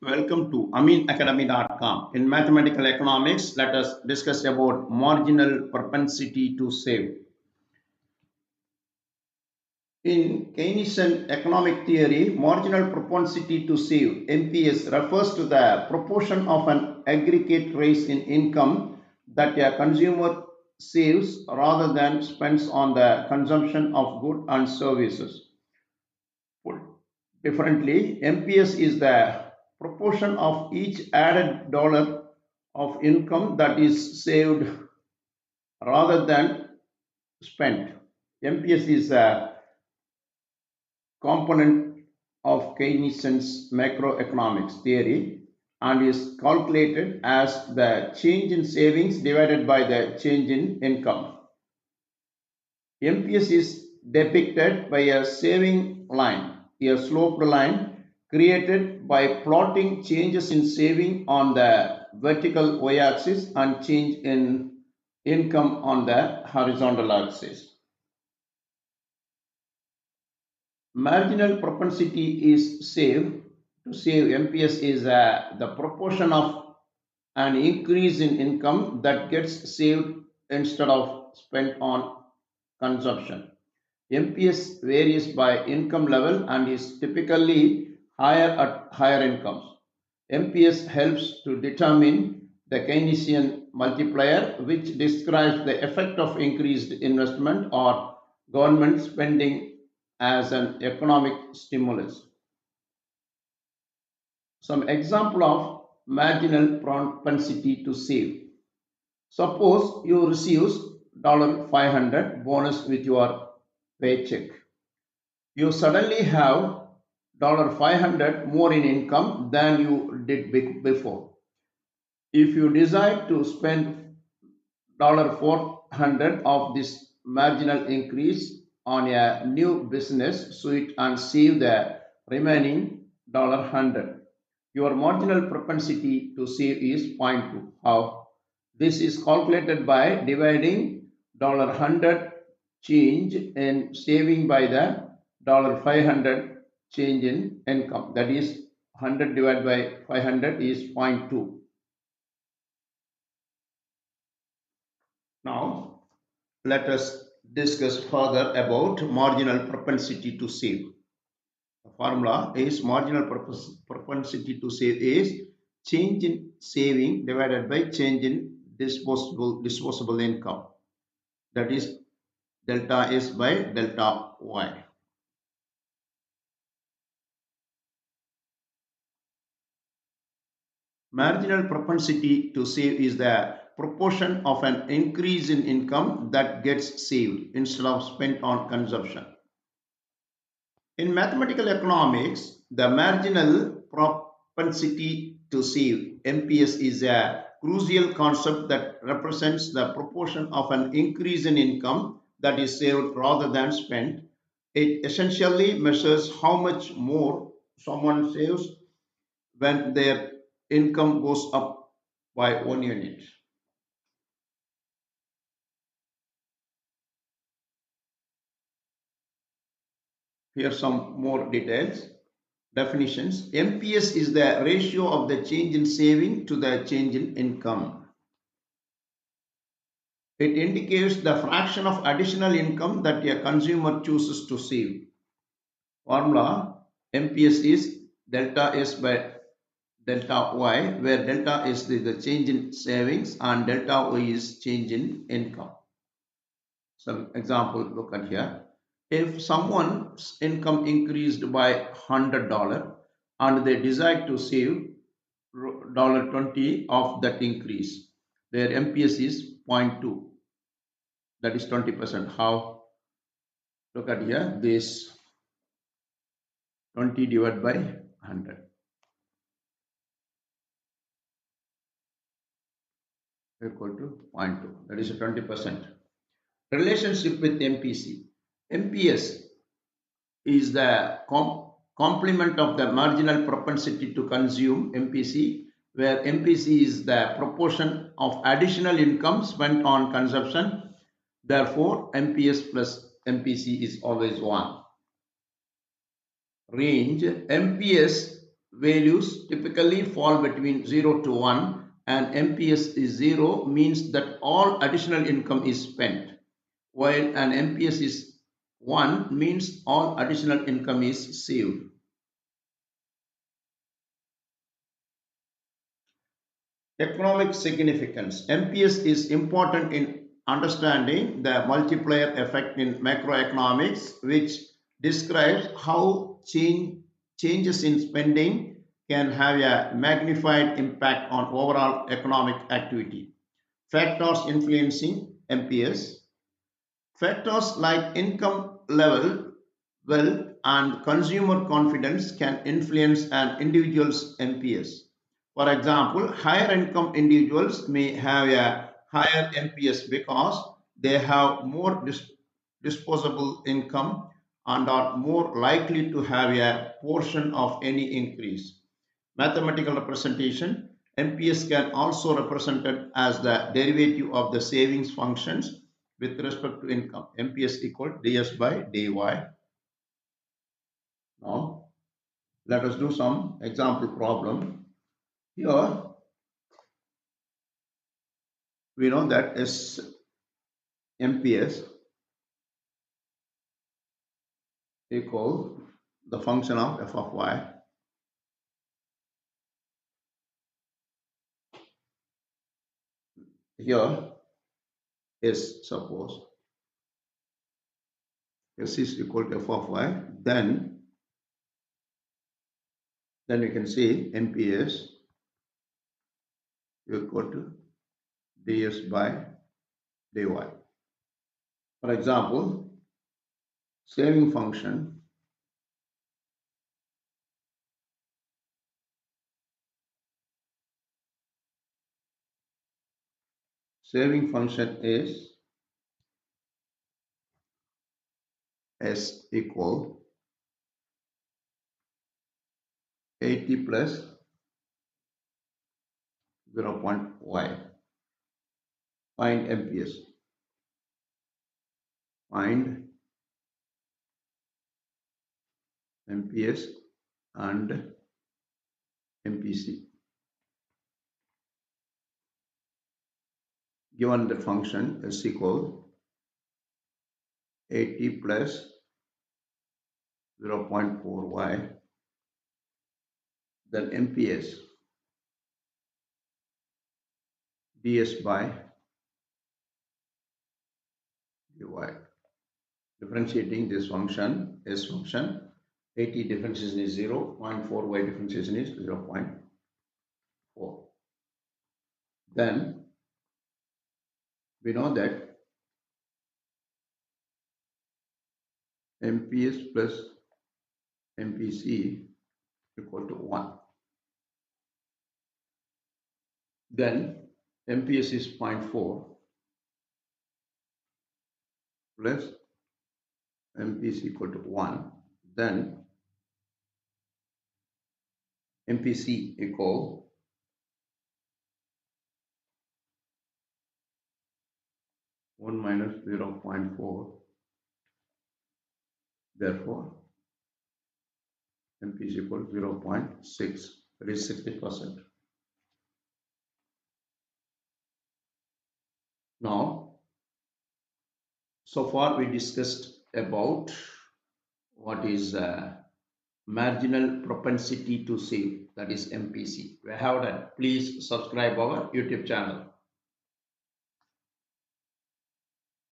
Welcome to aminacademy.com. In mathematical economics, let us discuss about marginal propensity to save. In Keynesian economic theory, marginal propensity to save (MPS) refers to the proportion of an aggregate rise in income that a consumer saves rather than spends on the consumption of goods and services. Put differently, MPS is the proportion of each added dollar of income that is saved rather than spent. MPS is a component of Keynesian's macroeconomics theory and is calculated as the change in savings divided by the change in income. MPS is depicted by a saving line, a sloped line created by plotting changes in saving on the vertical y-axis and change in income on the horizontal axis. Marginal propensity is to save MPS is the proportion of an increase in income that gets saved instead of spent on consumption. MPS varies by income level and is typically higher at higher incomes. MPS helps to determine the Keynesian multiplier, which describes the effect of increased investment or government spending as an economic stimulus. Some example of marginal propensity to save. Suppose you receive $500 bonus with your paycheck. You suddenly have $500 more in income than you did before. If you decide to spend $400 of this marginal increase on a new business suite and save the remaining $100, your marginal propensity to save is 0.2. How? This is calculated by dividing $100 change in saving by the $500 change in income. That is 100 divided by 500 is 0.2. Now let us discuss further about marginal propensity to save. The formula is marginal propensity to save is change in saving divided by change in disposable income. That is delta S by delta Y. Marginal propensity to save is the proportion of an increase in income that gets saved instead of spent on consumption. In mathematical economics, the marginal propensity to save (MPS) is a crucial concept that represents the proportion of an increase in income that is saved rather than spent. It essentially measures how much more someone saves when their income goes up by 1 unit. Here some more details. Definitions. MPS is the ratio of the change in saving to the change in income. It indicates the fraction of additional income that a consumer chooses to save. Formula MPS is delta S by delta Y, where delta is the change in savings and delta Y is change in income. Some example, look at here. If someone's income increased by $100 and they decide to save $20 of that increase, their MPS is 0.2, that is 20%. How? Look at here, this 20 divided by 100 equal to 0.2, that is a 20%. Relationship with MPC. MPS is the complement of the marginal propensity to consume (MPC), where MPC is the proportion of additional income spent on consumption. Therefore, MPS plus MPC is always 1. Range. MPS values typically fall between 0 to 1, and MPS is 0 means that all additional income is spent, while an MPS is 1 means all additional income is saved. Economic significance. MPS is important in understanding the multiplier effect in macroeconomics, which describes how changes in spending can have a magnified impact on overall economic activity. Factors influencing MPS. Factors like income level, wealth, and consumer confidence can influence an individual's MPS. For example, higher income individuals may have a higher MPS because they have more disposable income and are more likely to have a portion of any increase. Mathematical representation. MPS can also represented as the derivative of the savings functions with respect to income. MPS equal ds by dy. Now let us do some example problem. Here we know that is MPS equal the function of f of y. Here is suppose s is equal to f of y. Then we can say MPS equal to ds by dy. For example, saving function is s equal 80 plus 0.y. Find MPS. Find MPS and MPC. Given the function s equal 80 plus 0.4y, then MPS ds by dy. Differentiating this function, s function, 80 differentiation is 0, 0.4y differentiation is 0.4. Then we know that MPS plus MPC equal to 1. Then MPS is 0.4 plus MPC equal to 1. Then MPC equal 1 minus 0.4. Therefore, MPC equal 0.6. That is 60%. Now, so far we discussed about what is marginal propensity to save, that is MPC. We have done. Please subscribe our YouTube channel.